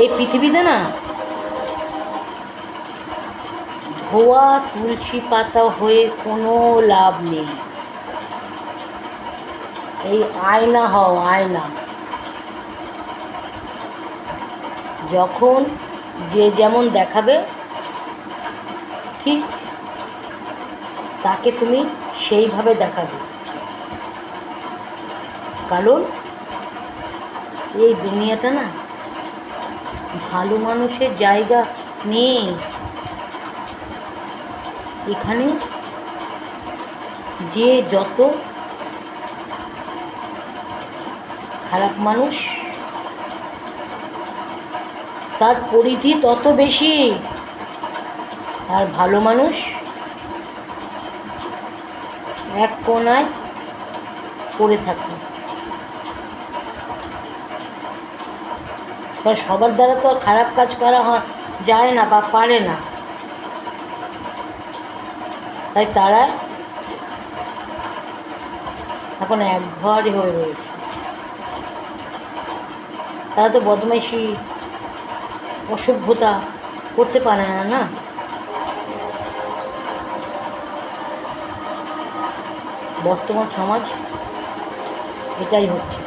এই পৃথিবীতে না ধোয়া তুলসী পাতা হয়ে কোনো লাভ নেই। এই আয়না হও আয়না। যখন যে যেমন দেখাবে ঠিক তাকে তুমি সেইভাবে দেখাবে। কারণ এই দুনিয়াটা না ভালো মানুষের জায়গা নেই। এখানে যে যত খারাপ মানুষ তার পরিধি তত বেশি, আর ভালো মানুষ এক কোণায় পড়ে থাকে। কারণ সবার দ্বারা তো আর খারাপ কাজ করা যায় না বা পারে না, তাই তারা এখন একঘরে হয়ে রয়েছে। তারা তো বদমাইশি অসভ্যতা করতে পারে না না। বর্তমান সমাজ এটাই হচ্ছে।